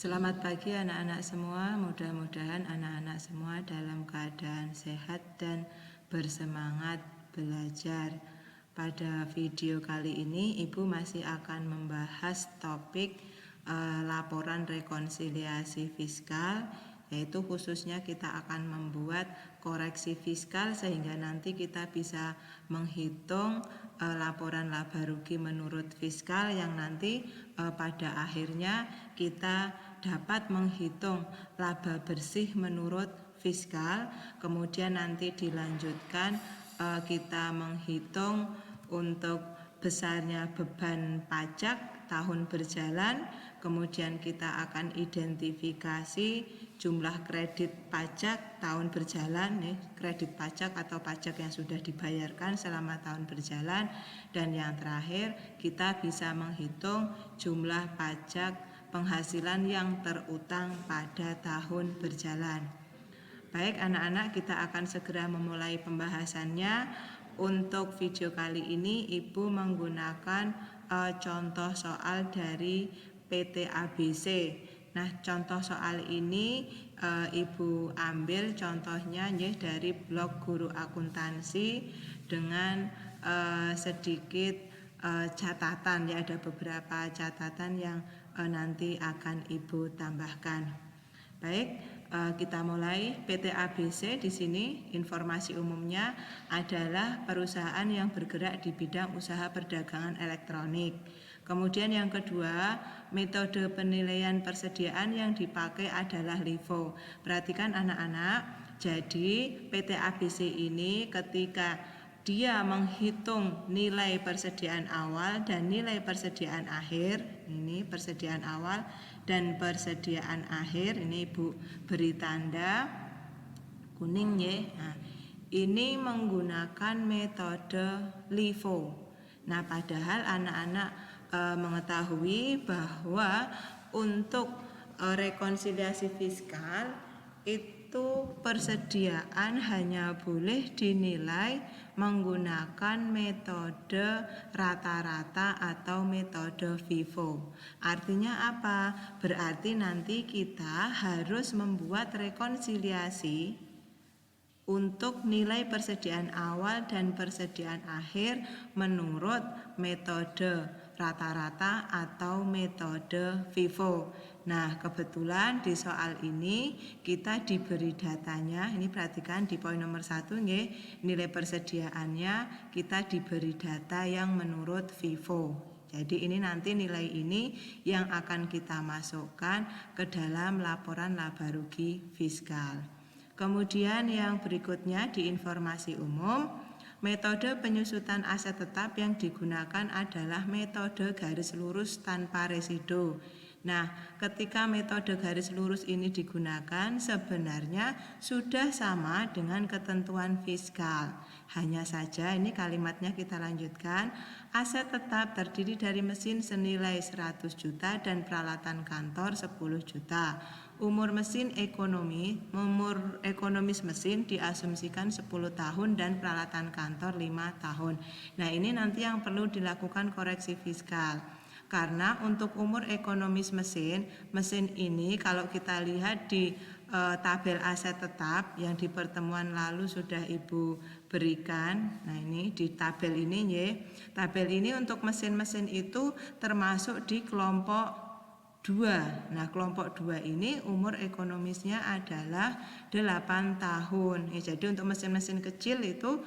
Selamat pagi anak-anak semua, mudah-mudahan anak-anak semua dalam keadaan sehat dan bersemangat belajar. Pada video kali ini Ibu masih akan membahas topik laporan rekonsiliasi fiskal, yaitu khususnya kita akan membuat koreksi fiskal sehingga nanti kita bisa menghitung laporan laba rugi menurut fiskal yang nanti pada akhirnya kita dapat menghitung laba bersih menurut fiskal. Kemudian nanti dilanjutkan kita menghitung untuk besarnya beban pajak tahun berjalan. Kemudian kita akan identifikasi jumlah kredit pajak tahun berjalan, kredit pajak atau pajak yang sudah dibayarkan selama tahun berjalan. Dan yang terakhir kita bisa menghitung jumlah pajak penghasilan yang terutang pada tahun berjalan. Baik anak-anak, kita akan segera memulai pembahasannya. Untuk video kali ini Ibu menggunakan contoh soal dari PT ABC. Nah, contoh soal ini Ibu ambil contohnya dari blog Guru Akuntansi dengan sedikit catatan, ya, ada beberapa catatan yang nanti akan Ibu tambahkan. Baik, kita mulai. PT ABC di sini informasi umumnya adalah perusahaan yang bergerak di bidang usaha perdagangan elektronik. Kemudian yang kedua, metode penilaian persediaan yang dipakai adalah LIFO. Perhatikan anak-anak, jadi PT ABC ini ketika dia menghitung nilai persediaan awal dan nilai persediaan akhir, ini persediaan awal dan persediaan akhir, ini Ibu beri tanda kuning ya. Nah, ini menggunakan metode LIFO. Nah, padahal anak-anak mengetahui bahwa untuk rekonsiliasi fiskal itu persediaan hanya boleh dinilai menggunakan metode rata-rata atau metode FIFO. Artinya apa? Berarti nanti kita harus membuat rekonsiliasi untuk nilai persediaan awal dan persediaan akhir menurut metode rata-rata atau metode FIFO. Nah, kebetulan di soal ini kita diberi datanya. Ini perhatikan di poin nomor 1 nilai persediaannya kita diberi data yang menurut FIFO. Jadi ini nanti nilai ini yang akan kita masukkan ke dalam laporan laba rugi fiskal. Kemudian yang berikutnya di informasi umum, metode penyusutan aset tetap yang digunakan adalah metode garis lurus tanpa residu. Nah, ketika metode garis lurus ini digunakan sebenarnya sudah sama dengan ketentuan fiskal. Hanya saja ini kalimatnya kita lanjutkan. Aset tetap terdiri dari mesin senilai 100 juta dan peralatan kantor 10 juta. Umur ekonomis mesin diasumsikan 10 tahun dan peralatan kantor 5 tahun. Nah, ini nanti yang perlu dilakukan koreksi fiskal. Karena untuk umur ekonomis mesin ini kalau kita lihat di tabel aset tetap yang di pertemuan lalu sudah Ibu berikan. Nah, ini di tabel ini ya. Tabel ini untuk mesin-mesin itu termasuk di kelompok 2. Nah, kelompok 2 ini umur ekonomisnya adalah 8 tahun. Jadi untuk mesin-mesin kecil itu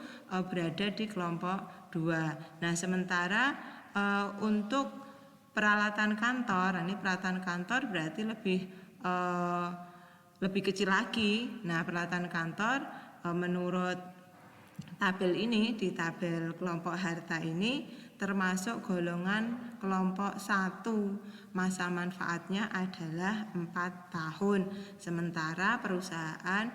berada di kelompok 2. Nah, sementara untuk peralatan kantor, ini peralatan kantor berarti lebih kecil lagi. Nah, peralatan kantor menurut tabel ini, di tabel kelompok harta ini termasuk golongan kelompok 1. Masa manfaatnya adalah 4 tahun. Sementara perusahaan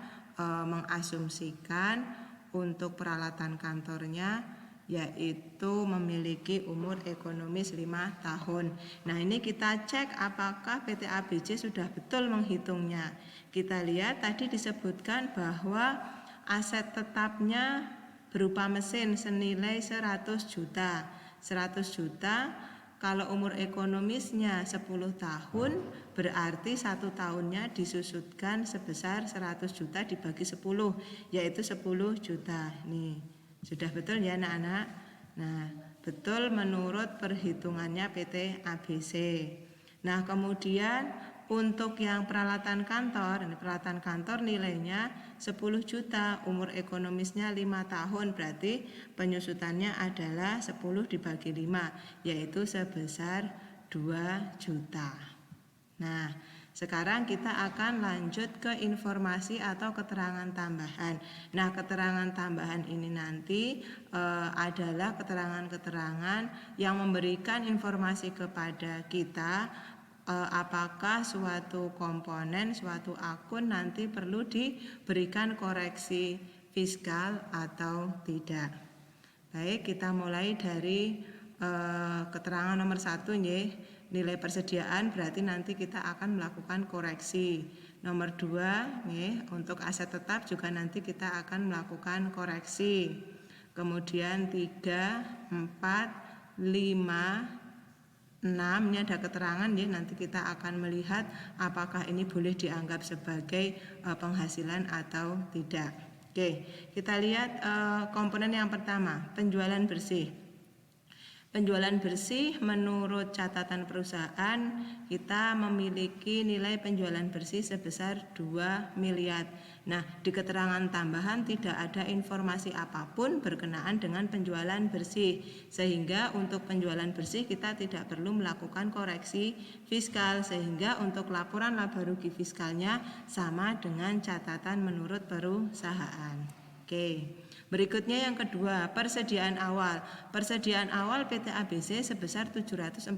mengasumsikan untuk peralatan kantornya yaitu memiliki umur ekonomis 5 tahun. Nah, ini kita cek apakah PT ABC sudah betul menghitungnya. Kita lihat tadi disebutkan bahwa aset tetapnya berupa mesin senilai 100 juta. 100 juta Kalau umur ekonomisnya 10 tahun, berarti 1 tahunnya disusutkan sebesar 100 juta dibagi 10, yaitu 10 juta. Nih, sudah betul ya anak-anak? Nah, betul menurut perhitungannya PT ABC. Nah, kemudian untuk yang peralatan kantor, ini peralatan kantor nilainya 10 juta, umur ekonomisnya 5 tahun, berarti penyusutannya adalah 10 dibagi 5, yaitu sebesar 2 juta. Nah, sekarang kita akan lanjut ke informasi atau keterangan tambahan. Nah, keterangan tambahan ini nanti adalah keterangan-keterangan yang memberikan informasi kepada kita apakah suatu komponen, suatu akun nanti perlu diberikan koreksi fiskal atau tidak. Baik, kita mulai dari keterangan nomor 1 nilai persediaan, berarti nanti kita akan melakukan koreksi. Nomor 2 untuk aset tetap juga nanti kita akan melakukan koreksi. Kemudian 3, 4, 5, 6, ini ada keterangan ya, nanti kita akan melihat apakah ini boleh dianggap sebagai penghasilan atau tidak. Oke, kita lihat komponen yang pertama, penjualan bersih. Penjualan bersih menurut catatan perusahaan kita memiliki nilai penjualan bersih sebesar 2 miliar. Nah, di keterangan tambahan tidak ada informasi apapun berkenaan dengan penjualan bersih, sehingga untuk penjualan bersih kita tidak perlu melakukan koreksi fiskal, sehingga untuk laporan laba rugi fiskalnya sama dengan catatan menurut perusahaan. Oke. Berikutnya yang kedua, persediaan awal. Persediaan awal PT ABC sebesar 741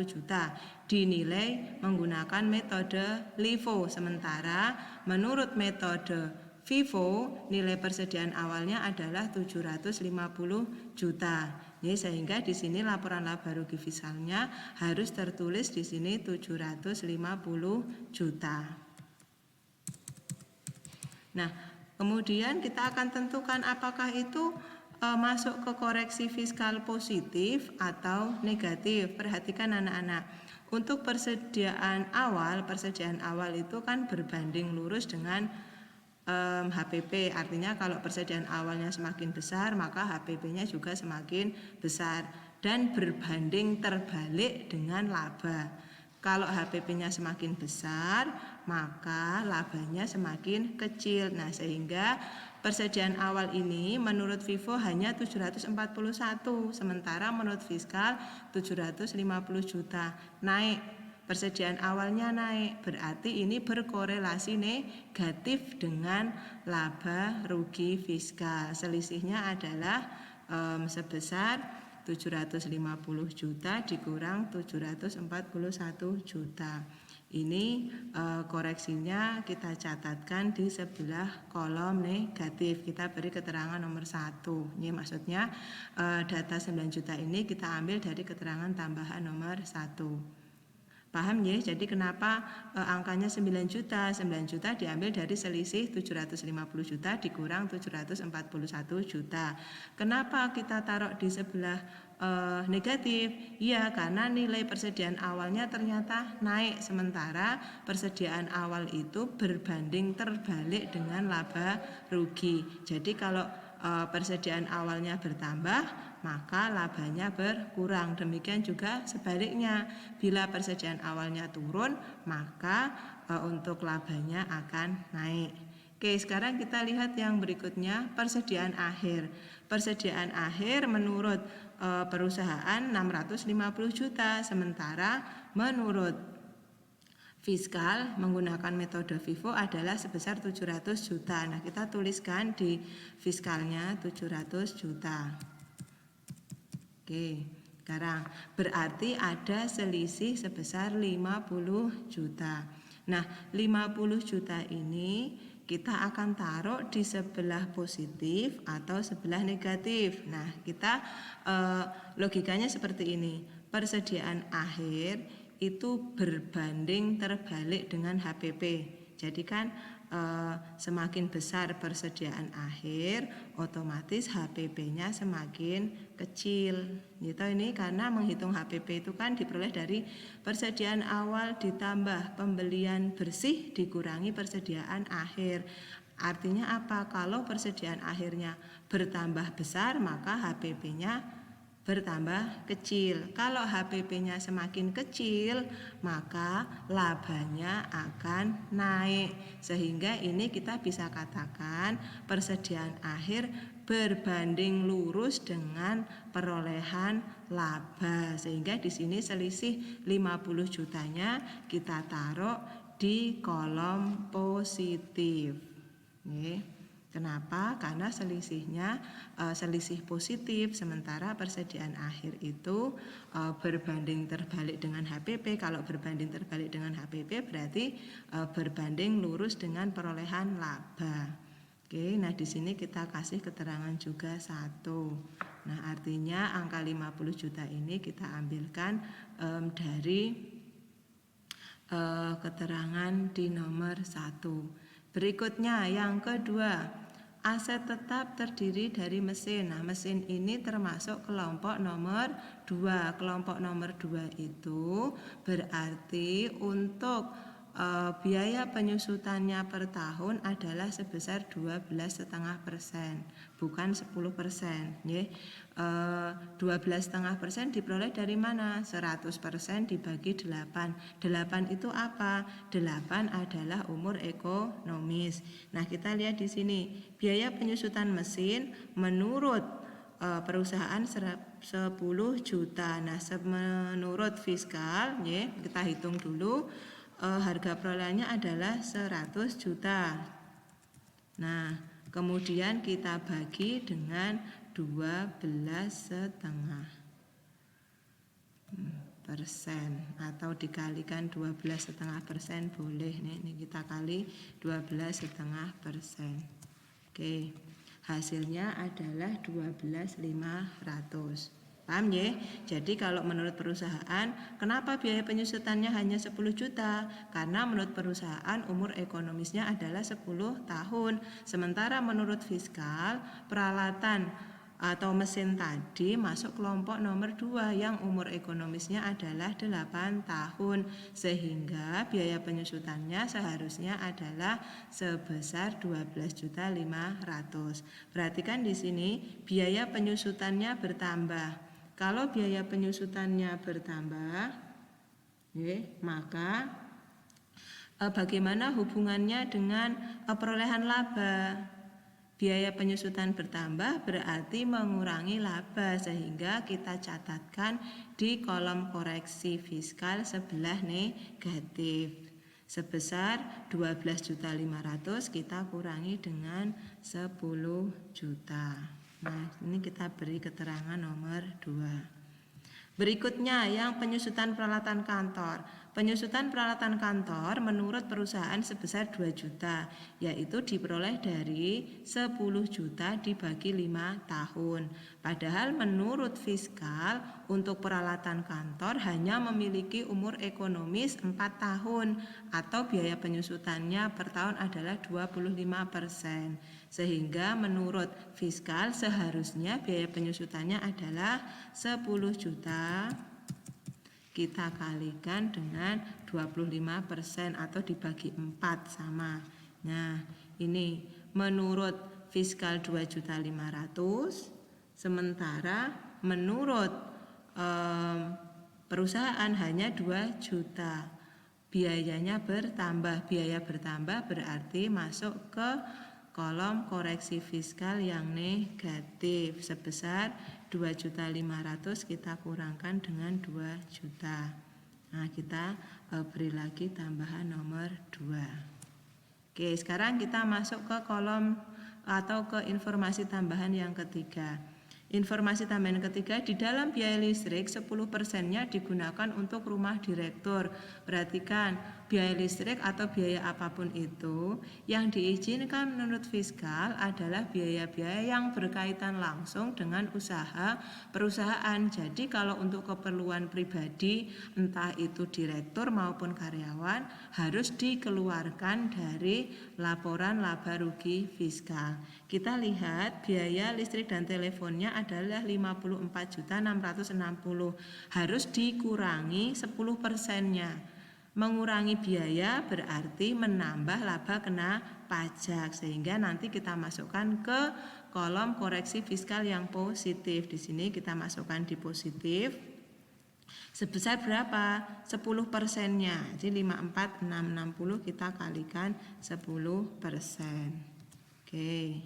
juta dinilai menggunakan metode LIFO. Sementara menurut metode FIFO nilai persediaan awalnya adalah 750 juta. Ya, sehingga di sini laporan laba rugi fiskalnya harus tertulis di sini 750 juta. Nah, kemudian kita akan tentukan apakah itu masuk ke koreksi fiskal positif atau negatif. Perhatikan anak-anak, untuk persediaan awal itu kan berbanding lurus dengan HPP. Artinya kalau persediaan awalnya semakin besar, maka HPP-nya juga semakin besar, dan berbanding terbalik dengan laba. Kalau HPP-nya semakin besar, maka labanya semakin kecil. Nah, sehingga persediaan awal ini menurut FIFO hanya 741, sementara menurut fiskal 750 juta. Naik, persediaan awalnya naik, berarti ini berkorelasi negatif dengan laba rugi fiskal. Selisihnya adalah sebesar 750 juta dikurang 741 juta. Ini koreksinya kita catatkan di sebelah kolom negatif. Kita beri keterangan nomor 1. Ini maksudnya data 9 juta ini kita ambil dari keterangan tambahan nomor 1. Paham ya? Jadi kenapa angkanya 9 juta? 9 juta diambil dari selisih 750 juta dikurang 741 juta. Kenapa kita taruh di sebelah negatif? Ya, karena nilai persediaan awalnya ternyata naik, sementara persediaan awal itu berbanding terbalik dengan laba rugi. Jadi kalau persediaan awalnya bertambah, maka labanya berkurang. Demikian juga sebaliknya, bila persediaan awalnya turun, maka untuk labanya akan naik. Oke, sekarang kita lihat yang berikutnya, persediaan akhir. Persediaan akhir menurut perusahaan 650 juta, sementara menurut fiskal menggunakan metode FIFO adalah sebesar 700 juta. Nah, kita tuliskan di fiskalnya 700 juta. Oke, sekarang berarti ada selisih sebesar 50 juta. Nah, 50 juta ini kita akan taruh di sebelah positif atau sebelah negatif. Nah, kita logikanya seperti ini. Persediaan akhir itu berbanding terbalik dengan HPP. Jadi kan semakin besar persediaan akhir, otomatis HPP-nya semakin kecil. Gitu ini karena menghitung HPP itu kan diperoleh dari persediaan awal ditambah pembelian bersih dikurangi persediaan akhir. Artinya apa? Kalau persediaan akhirnya bertambah besar, maka HPP-nya bertambah kecil. Kalau HPP-nya semakin kecil, maka labanya akan naik. Sehingga ini kita bisa katakan persediaan akhir berbanding lurus dengan perolehan laba. Sehingga di sini selisih 50 jutanya kita taruh di kolom positif. Oke. Kenapa? Karena selisihnya selisih positif, sementara persediaan akhir itu berbanding terbalik dengan HPP. Kalau berbanding terbalik dengan HPP berarti berbanding lurus dengan perolehan laba. Oke, nah di sini kita kasih keterangan juga 1. Nah, artinya angka 50 juta ini kita ambilkan dari keterangan di nomor 1. Berikutnya yang kedua, aset tetap terdiri dari mesin. Nah, mesin ini termasuk kelompok nomor 2. Kelompok nomor 2 itu berarti untuk biaya penyusutannya per tahun adalah sebesar 12,5%, bukan 10%. 12,5% diperoleh dari mana? 100% dibagi 8. 8 itu apa? 8 adalah umur ekonomis. Nah, kita lihat di sini biaya penyusutan mesin menurut perusahaan 10 juta. Nah, menurut fiskal, kita hitung dulu. Harga perolehannya adalah 100 juta. Nah, kemudian kita bagi dengan 12,5% atau dikalikan 12,5% boleh nih. Ini kita kali 12,5%. Oke, hasilnya adalah 12.500. Paham ya? Jadi kalau menurut perusahaan, kenapa biaya penyusutannya hanya 10 juta? Karena menurut perusahaan umur ekonomisnya adalah 10 tahun. Sementara menurut fiskal, peralatan atau mesin tadi masuk kelompok nomor 2 yang umur ekonomisnya adalah 8 tahun. Sehingga biaya penyusutannya seharusnya adalah sebesar 12.500. Perhatikan di sini biaya penyusutannya bertambah. Kalau biaya penyusutannya bertambah, maka bagaimana hubungannya dengan perolehan laba? Biaya penyusutan bertambah berarti mengurangi laba, sehingga kita catatkan di kolom koreksi fiskal sebelah negatif. Sebesar 12.500 kita kurangi dengan 10 juta. Nah, ini kita beri keterangan nomor 2. Berikutnya yang penyusutan peralatan kantor. Penyusutan peralatan kantor menurut perusahaan sebesar 2 juta, yaitu diperoleh dari 10 juta dibagi 5 tahun. Padahal menurut fiskal untuk peralatan kantor hanya memiliki umur ekonomis 4 tahun atau biaya penyusutannya per tahun adalah 25%. Sehingga menurut fiskal seharusnya biaya penyusutannya adalah 10 juta kita kalikan dengan 25% atau dibagi 4 sama. Nah, ini menurut fiskal 2.500.000, sementara menurut perusahaan hanya 2 juta. Biayanya bertambah. Biaya bertambah berarti masuk ke kolom koreksi fiskal yang negatif sebesar 2.500.000 kita kurangkan dengan 2 juta. Nah, kita beri lagi tambahan nomor 2. Oke, sekarang kita masuk ke kolom atau ke informasi tambahan yang ketiga. Informasi tambahan ketiga, di dalam biaya listrik 10%-nya digunakan untuk rumah direktur. Perhatikan, biaya listrik atau biaya apapun itu yang diizinkan menurut fiskal adalah biaya-biaya yang berkaitan langsung dengan usaha perusahaan. Jadi kalau untuk keperluan pribadi, entah itu direktur maupun karyawan, harus dikeluarkan dari laporan laba rugi fiskal. Kita lihat biaya listrik dan teleponnya adalah 54.660, harus dikurangi 10%-nya. Mengurangi biaya berarti menambah laba kena pajak, sehingga nanti kita masukkan ke kolom koreksi fiskal yang positif. Di sini kita masukkan di positif sebesar berapa? 10%-nya. Jadi 54.660 kita kalikan 10%. Oke.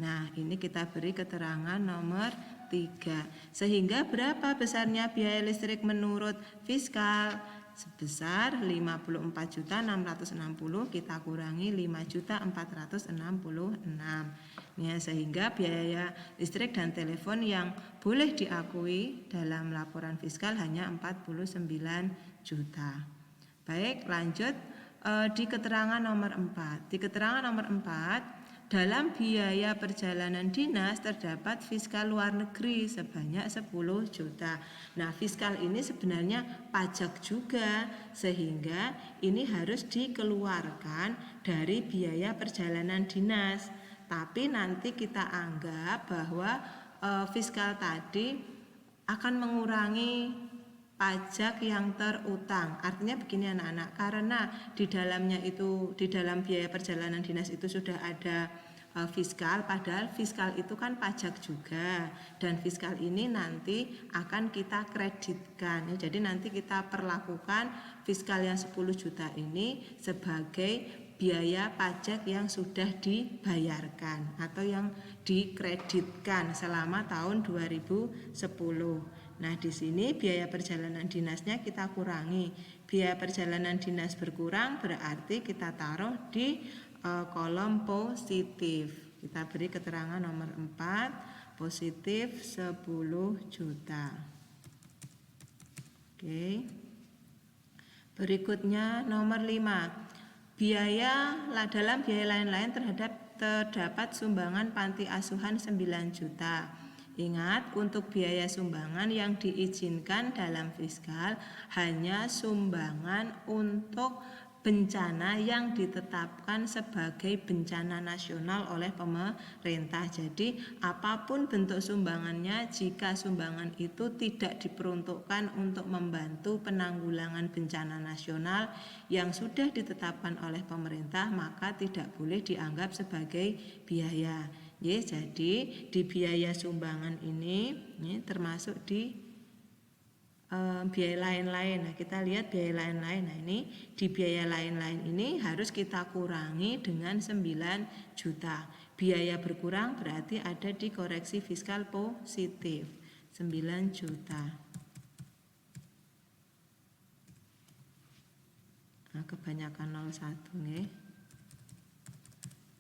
Nah, ini kita beri keterangan nomor 3. Sehingga berapa besarnya biaya listrik menurut fiskal? Sebesar 54.660 kita kurangi 5.466. Ya, sehingga biaya listrik dan telepon yang boleh diakui dalam laporan fiskal hanya 49 juta. Baik, lanjut di keterangan nomor 4. Di keterangan nomor 4, dalam biaya perjalanan dinas terdapat fiskal luar negeri sebanyak 10 juta. Nah, fiskal ini sebenarnya pajak juga, sehingga ini harus dikeluarkan dari biaya perjalanan dinas. Tapi nanti kita anggap bahwa fiskal tadi akan mengurangi pajak yang terutang. Artinya begini anak-anak, karena di dalam biaya perjalanan dinas itu sudah ada fiskal, padahal fiskal itu kan pajak juga, dan fiskal ini nanti akan kita kreditkan. Jadi nanti kita perlakukan fiskal yang 10 juta ini sebagai biaya pajak yang sudah dibayarkan atau yang dikreditkan selama tahun 2010. Nah, di sini biaya perjalanan dinasnya kita kurangi. Biaya perjalanan dinas berkurang berarti kita taruh di kolom positif. Kita beri keterangan nomor 4, positif 10 juta. Oke. Berikutnya nomor 5. Dalam biaya lain-lain terdapat sumbangan panti asuhan 9 juta. Ingat, untuk biaya sumbangan yang diizinkan dalam fiskal hanya sumbangan untuk bencana yang ditetapkan sebagai bencana nasional oleh pemerintah. Jadi apapun bentuk sumbangannya, jika sumbangan itu tidak diperuntukkan untuk membantu penanggulangan bencana nasional yang sudah ditetapkan oleh pemerintah, maka tidak boleh dianggap sebagai biaya. Jadi di biaya sumbangan ini termasuk di biaya lain-lain. Nah, kita lihat biaya lain-lain. Nah, ini di biaya lain-lain ini harus kita kurangi dengan 9 juta. Biaya berkurang berarti ada di koreksi fiskal positif 9 juta. Nah, kebanyakan 01 nih.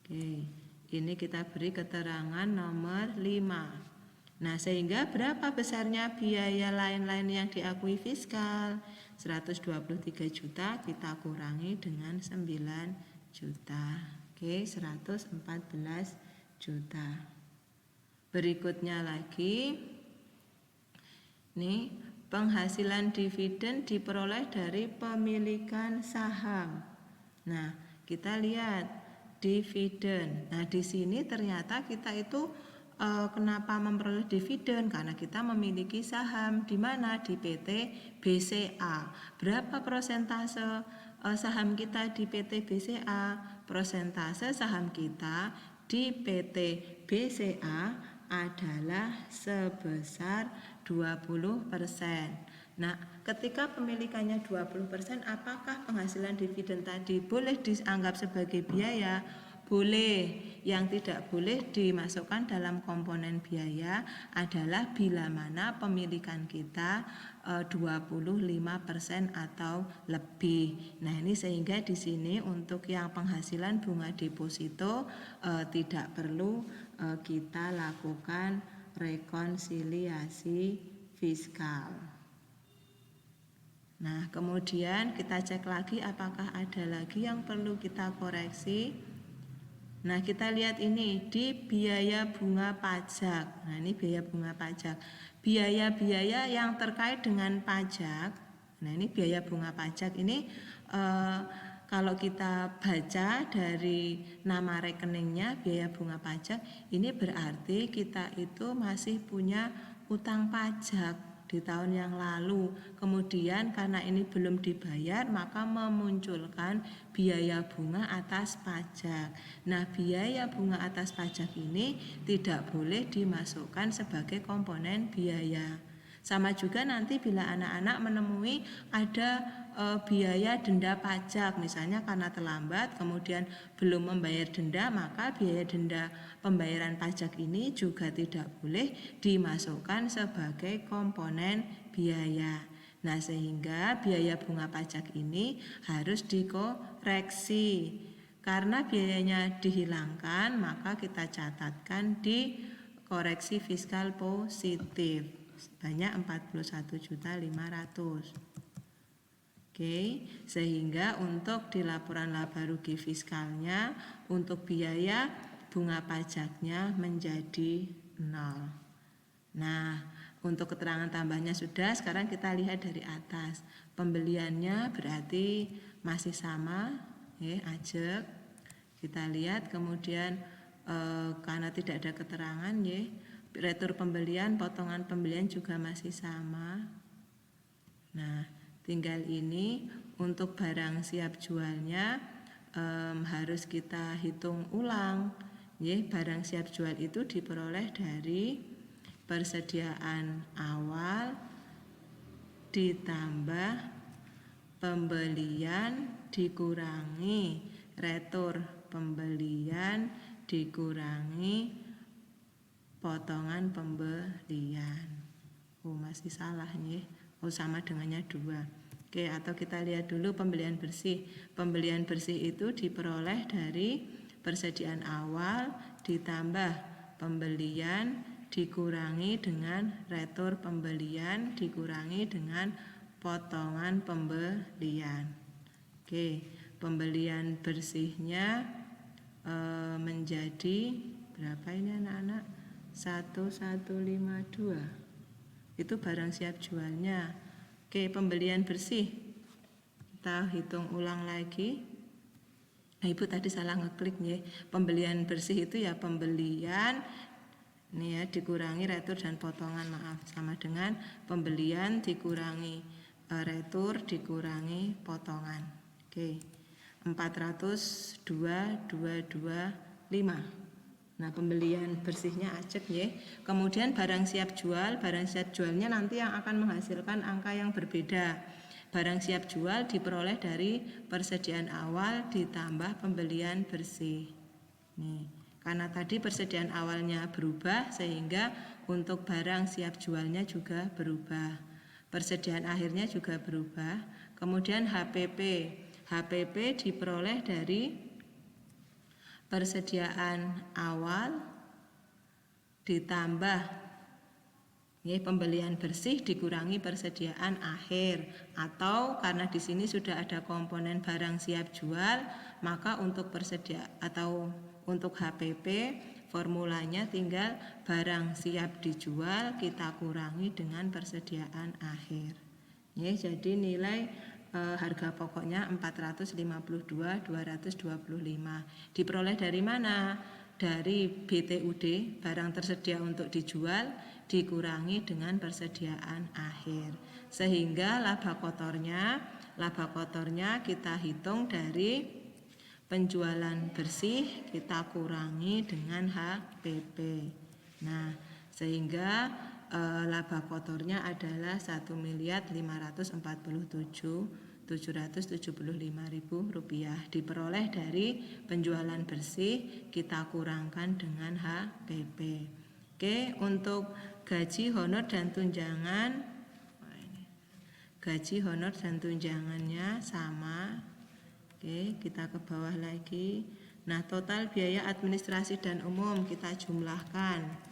Oke. Ini kita beri keterangan nomor 5. Nah, sehingga berapa besarnya biaya lain-lain yang diakui fiskal? 123 juta kita kurangi dengan 9 juta. Oke, 114 juta. Berikutnya lagi, nih, penghasilan dividen diperoleh dari pemilikan saham. Nah, kita lihat dividen. Nah, di sini ternyata kita itu kenapa memperoleh dividen? Karena kita memiliki saham di mana? Di PT BCA. Berapa persentase saham kita di PT BCA? Persentase saham kita di PT BCA adalah sebesar 20%. Nah, ketika pemilikannya 20%, apakah penghasilan dividen tadi boleh dianggap sebagai biaya? Boleh. Yang tidak boleh dimasukkan dalam komponen biaya adalah bila mana pemilikan kita 25% atau lebih. Nah, ini sehingga di sini untuk yang penghasilan bunga deposito tidak perlu kita lakukan rekonsiliasi fiskal. Nah, kemudian kita cek lagi apakah ada lagi yang perlu kita koreksi. Nah, kita lihat ini di biaya bunga pajak. Nah, ini biaya bunga pajak. Biaya-biaya yang terkait dengan pajak. Nah, ini biaya bunga pajak ini kalau kita baca dari nama rekeningnya biaya bunga pajak, ini berarti kita itu masih punya utang pajak di tahun yang lalu. Kemudian karena ini belum dibayar, maka memunculkan biaya bunga atas pajak. Nah, biaya bunga atas pajak ini tidak boleh dimasukkan sebagai komponen biaya. Sama juga nanti bila anak-anak menemui ada biaya denda pajak, misalnya karena terlambat kemudian belum membayar denda, maka biaya denda pembayaran pajak ini juga tidak boleh dimasukkan sebagai komponen biaya. Nah, sehingga biaya bunga pajak ini harus dikoreksi. Karena biayanya dihilangkan, maka kita catatkan di koreksi fiskal positif sebanyak 41.500.000. Oke, sehingga untuk di laporan laba rugi fiskalnya untuk biaya bunga pajaknya menjadi 0. Nah, untuk keterangan tambahnya sudah, sekarang kita lihat dari atas. Pembeliannya berarti masih sama, ajek. Kita lihat kemudian karena tidak ada keterangan, retur pembelian, potongan pembelian juga masih sama. Nah, tinggal ini untuk barang siap jualnya harus kita hitung ulang. Barang siap jual itu diperoleh dari persediaan awal ditambah pembelian dikurangi retur pembelian dikurangi potongan pembelian. Masih salah nih. Sama dengannya 2. Oke, atau kita lihat dulu pembelian bersih. Pembelian bersih itu diperoleh dari persediaan awal ditambah pembelian dikurangi dengan retur pembelian dikurangi dengan potongan pembelian. Oke, pembelian bersihnya menjadi berapa ini anak-anak? 1152. Itu barang siap jualnya. Oke, pembelian bersih kita hitung ulang lagi. Nah, Ibu tadi salah ngeklik ya. Pembelian bersih itu ya pembelian ini ya dikurangi retur dan potongan, maaf, sama dengan pembelian dikurangi retur dikurangi potongan. Oke, 402.225. Nah, pembelian bersihnya acek ya. Kemudian barang siap jual, barang siap jualnya nanti yang akan menghasilkan angka yang berbeda. Barang siap jual diperoleh dari persediaan awal ditambah pembelian bersih. Nih, karena tadi persediaan awalnya berubah sehingga untuk barang siap jualnya juga berubah. Persediaan akhirnya juga berubah. Kemudian HPP. HPP diperoleh dari persediaan awal ditambah pembelian bersih dikurangi persediaan akhir, atau karena di sini sudah ada komponen barang siap jual, maka untuk untuk HPP formulanya tinggal barang siap dijual kita kurangi dengan persediaan akhir. Jadi nilai harga pokoknya 452.225. Diperoleh dari mana? Dari BTUD, barang tersedia untuk dijual, dikurangi dengan persediaan akhir. Sehingga laba kotornya kita hitung dari penjualan bersih kita kurangi dengan HPP. Nah, sehingga laba kotornya adalah 1.547.775.000 rupiah diperoleh dari penjualan bersih kita kurangkan dengan HPP. Oke, untuk gaji honor dan tunjangannya sama. Oke, kita ke bawah lagi. Nah, total biaya administrasi dan umum kita jumlahkan.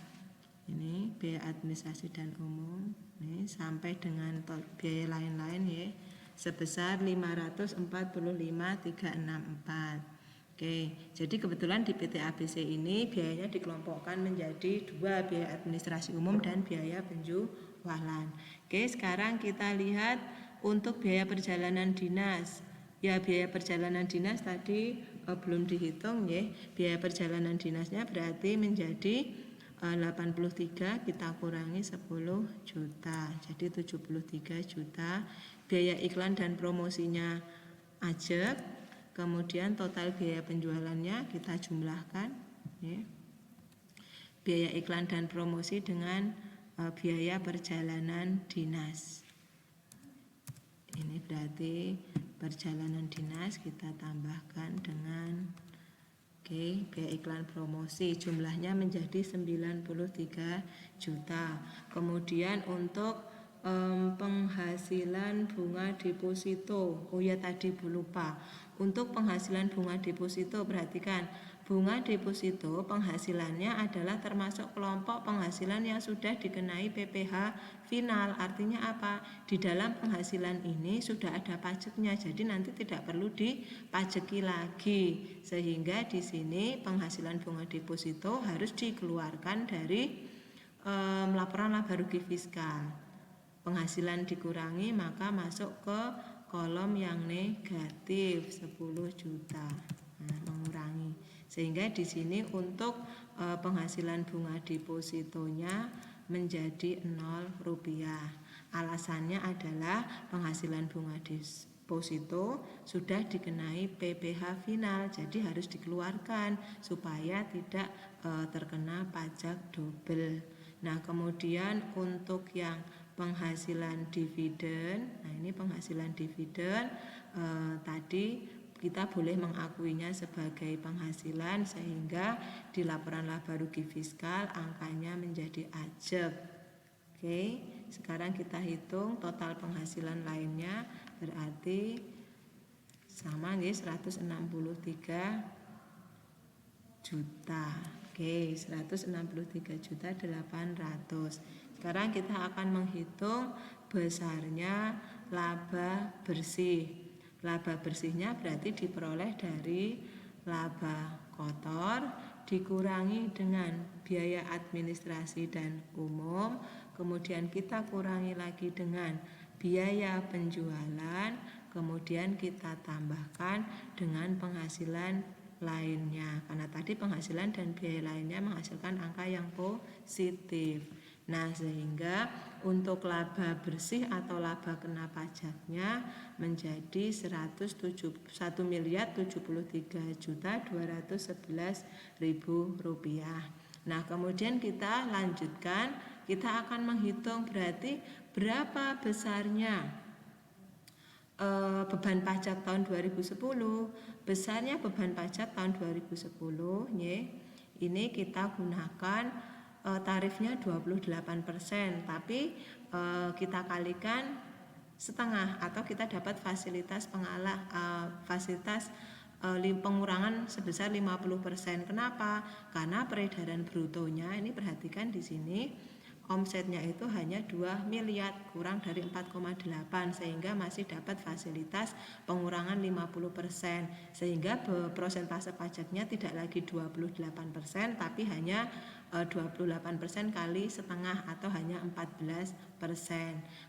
Ini biaya administrasi dan umum. Ini sampai dengan biaya lain-lain ya. sebesar 545.364. Oke, jadi kebetulan di PT ABC ini biayanya dikelompokkan menjadi dua, biaya administrasi umum dan biaya penjualan. Oke, sekarang kita lihat untuk biaya perjalanan dinas. Ya, biaya perjalanan dinas tadi belum dihitung ya. Biaya perjalanan dinasnya berarti menjadi 83, kita kurangi 10 juta. Jadi 73 juta. Biaya iklan dan promosinya ajak. Kemudian total biaya penjualannya kita jumlahkan ya. Biaya iklan dan promosi dengan biaya perjalanan dinas. Ini berarti perjalanan dinas kita tambahkan dengan biaya iklan promosi, jumlahnya menjadi 93 juta. Kemudian untuk penghasilan bunga deposito, oh ya tadi lupa. Untuk penghasilan bunga deposito, perhatikan bunga deposito penghasilannya adalah termasuk kelompok penghasilan yang sudah dikenai PPh final. Artinya apa? Di dalam penghasilan ini sudah ada pajaknya, jadi nanti tidak perlu dipajaki lagi. Sehingga di sini penghasilan bunga deposito harus dikeluarkan dari laporan laba rugi fiskal. Penghasilan dikurangi maka masuk ke kolom yang negatif 10 juta. Nah, mengurangi. Sehingga di sini untuk penghasilan bunga depositonya menjadi 0 rupiah. Alasannya adalah penghasilan bunga deposito sudah dikenai PPh final, jadi harus dikeluarkan supaya tidak terkena pajak double. Nah, kemudian untuk yang penghasilan dividen, nah ini penghasilan dividen tadi kita boleh mengakuinya sebagai penghasilan sehingga di laporan laba rugi fiskal angkanya menjadi ajeb. Oke, sekarang kita hitung total penghasilan lainnya, berarti sama nggih 163 juta. Oke, 163 juta 800. Sekarang kita akan menghitung besarnya laba bersih. Laba bersihnya berarti diperoleh dari laba kotor dikurangi dengan biaya administrasi dan umum, kemudian kita kurangi lagi dengan biaya penjualan, kemudian kita tambahkan dengan penghasilan lainnya. Karena tadi penghasilan dan biaya lainnya menghasilkan angka yang positif. Nah, sehingga untuk laba bersih atau laba kena pajaknya menjadi 1.073.211.000 rupiah. Nah, kemudian kita lanjutkan, kita akan menghitung berarti berapa besarnya beban pajak tahun 2010. Besarnya beban pajak tahun 2010 ini kita gunakan tarifnya 28%, tapi kita kalikan setengah atau kita dapat fasilitas pengurangan sebesar 50%. Kenapa? Karena peredaran brutonya ini perhatikan di sini omsetnya itu hanya 2 miliar kurang dari 4,8, sehingga masih dapat fasilitas pengurangan 50%, sehingga persentase pajaknya tidak lagi 28% tapi hanya 28% kali setengah atau hanya 14%.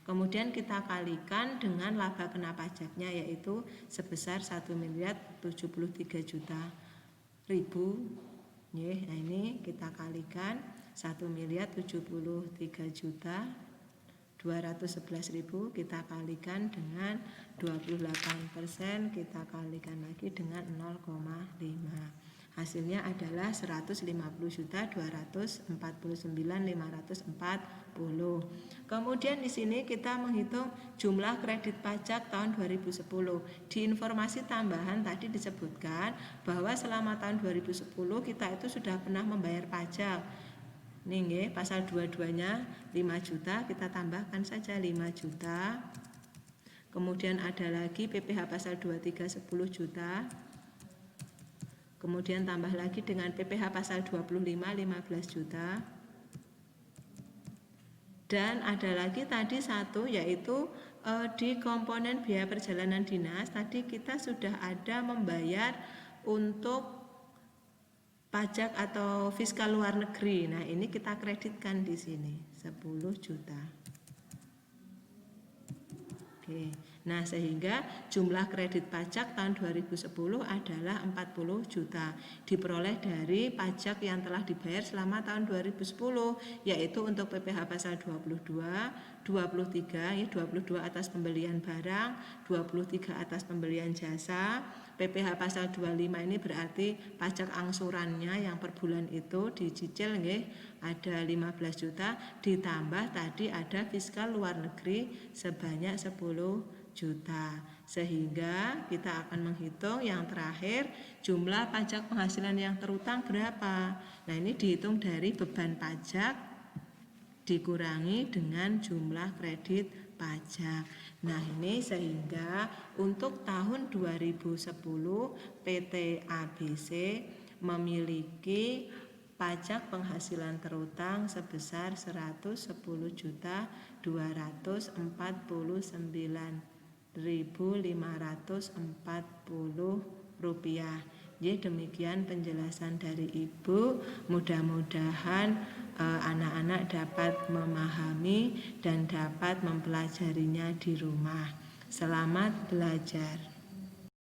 Kemudian kita kalikan dengan laba kena pajaknya yaitu sebesar 1.073 juta. Nah, ini kita kalikan 1.073.211.000 kita kalikan dengan 28%, kita kalikan lagi dengan 0,5. Hasilnya adalah 150.249.540. Kemudian di sini kita menghitung jumlah kredit pajak tahun 2010. Di informasi tambahan tadi disebutkan bahwa selama tahun 2010 kita itu sudah pernah membayar pajak. Nih nggih, pasal 22-nya 5 juta, kita tambahkan saja 5 juta. Kemudian ada lagi PPh pasal 23 10 juta. Kemudian tambah lagi dengan PPh pasal 25 15 juta. Dan ada lagi tadi satu yaitu di komponen biaya perjalanan dinas tadi kita sudah ada membayar untuk pajak atau fiskal luar negeri. Nah, ini kita kreditkan di sini 10 juta. Oke. Nah, sehingga jumlah kredit pajak tahun 2010 adalah 40 juta. Diperoleh dari pajak yang telah dibayar selama tahun 2010, yaitu untuk PPh pasal 22, 23, 22 atas pembelian barang, 23 atas pembelian jasa. PPh pasal 25 ini berarti pajak angsurannya yang per bulan itu dicicil nggih, ada 15 juta, ditambah tadi ada fiskal luar negeri sebanyak 10 juta. Sehingga kita akan menghitung yang terakhir jumlah pajak penghasilan yang terutang berapa. Nah, ini dihitung dari beban pajak dikurangi dengan jumlah kredit pajak. Nah, ini sehingga untuk tahun 2010 PT ABC memiliki pajak penghasilan terutang sebesar 110.249.540 rupiah. Ya, demikian penjelasan dari Ibu. Mudah-mudahan anak-anak dapat memahami dan dapat mempelajarinya di rumah. Selamat belajar.